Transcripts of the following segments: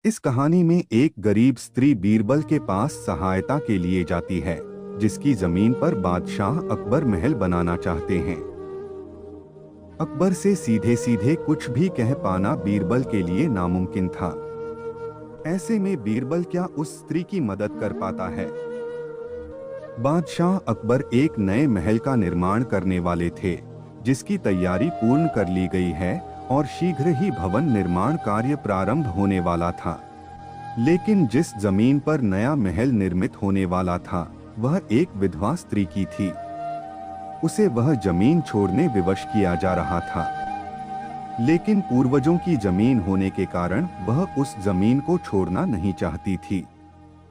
इस कहानी में एक गरीब स्त्री बीरबल के पास सहायता के लिए जाती है, जिसकी जमीन पर बादशाह अकबर महल बनाना चाहते हैं। अकबर से सीधे सीधे कुछ भी कह पाना बीरबल के लिए नामुमकिन था। ऐसे में बीरबल क्या उस स्त्री की मदद कर पाता है? बादशाह अकबर एक नए महल का निर्माण करने वाले थे, जिसकी तैयारी पूर्ण कर ली गई है और शीघ्र ही भवन निर्माण कार्य प्रारंभ होने वाला था। लेकिन जिस जमीन पर नया महल निर्मित होने वाला था, वह एक विधवा स्त्री की थी। उसे वह जमीन छोड़ने विवश किया जा रहा था, लेकिन पूर्वजों की जमीन होने के कारण वह उस जमीन को छोड़ना नहीं चाहती थी।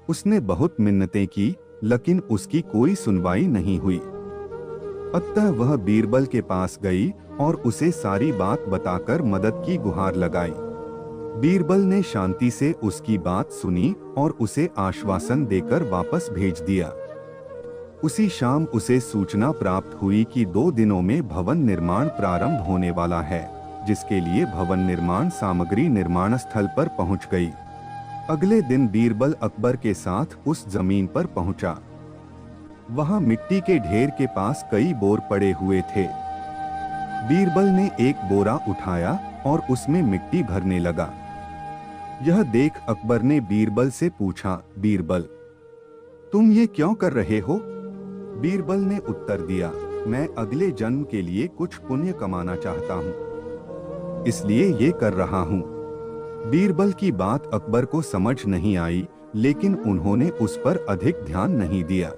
उसने बहुत मिन्नतें की, लेकिन उसकी कोई सुनवाई नहीं हुई। अतः वह बीरबल के पास गई और उसे सारी बात बताकर मदद की गुहार लगाई। बीरबल ने शांति से उसकी बात सुनी और उसे आश्वासन देकर वापस भेज दिया। उसी शाम उसे सूचना प्राप्त हुई कि 2 दिनों में भवन निर्माण प्रारंभ होने वाला है, जिसके लिए भवन निर्माण सामग्री निर्माण स्थल पर पहुंच गई। अगले दिन बीरबल अकबर के साथ उस जमीन पर पहुंचा। वहां मिट्टी के ढेर के पास कई बोर पड़े हुए थे। बीरबल ने एक बोरा उठाया और उसमें मिट्टी भरने लगा। यह देख अकबर ने बीरबल से पूछा, बीरबल, तुम ये क्यों कर रहे हो? बीरबल ने उत्तर दिया, मैं अगले जन्म के लिए कुछ पुण्य कमाना चाहता हूँ, इसलिए ये कर रहा हूँ। बीरबल की बात अकबर को समझ नहीं आई, लेकिन उन्होंने उस पर अधिक ध्यान नहीं दिया।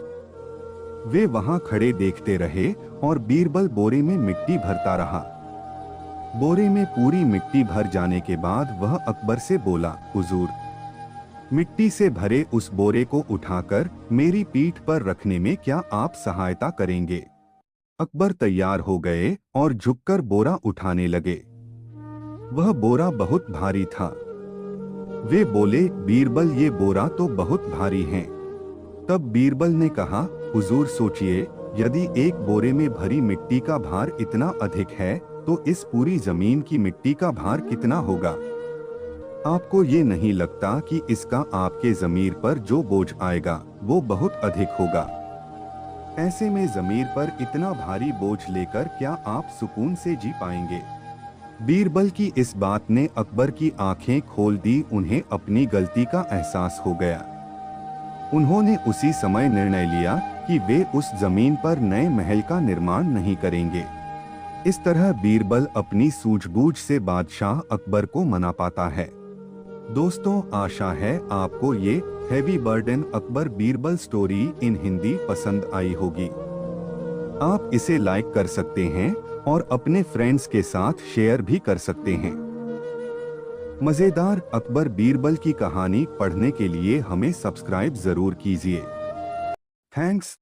वे वहां खड़े देखते रहे और बीरबल बोरे में मिट्टी भरता रहा। बोरे में पूरी मिट्टी भर जाने के बाद वह अकबर से बोला, हुजूर, मिट्टी से भरे उस बोरे को उठाकर मेरी पीठ पर रखने में क्या आप सहायता करेंगे? अकबर तैयार हो गए और झुककर बोरा उठाने लगे। वह बोरा बहुत भारी था। वे बोले, बीरबल, ये बोरा तो बहुत भारी है। तब बीरबल ने कहा, हुजूर सोचिए, यदि एक बोरे में भरी मिट्टी का भार इतना अधिक है, तो इस पूरी जमीन की मिट्टी का भार कितना होगा? आपको ये नहीं लगता कि इसका आपके जमीर पर जो बोझ आएगा वो बहुत अधिक होगा? ऐसे में जमीर पर इतना भारी बोझ लेकर क्या आप सुकून से जी पाएंगे? बीरबल की इस बात ने अकबर की आंखें खोल दी। उन्हें अपनी गलती का एहसास हो गया। उन्होंने उसी समय निर्णय लिया कि वे उस जमीन पर नए महल का निर्माण नहीं करेंगे। इस तरह बीरबल अपनी सूझबूझ से बादशाह अकबर को मना पाता है। दोस्तों, आशा है आपको ये heavy burden Akbar Birbal story in Hindi पसंद आई होगी। आप इसे लाइक कर सकते हैं और अपने फ्रेंड्स के साथ शेयर भी कर सकते हैं। मजेदार अकबर बीरबल की कहानी पढ़ने के लिए हमें सब्सक्राइब जरूर कीजिए। थैंक्स।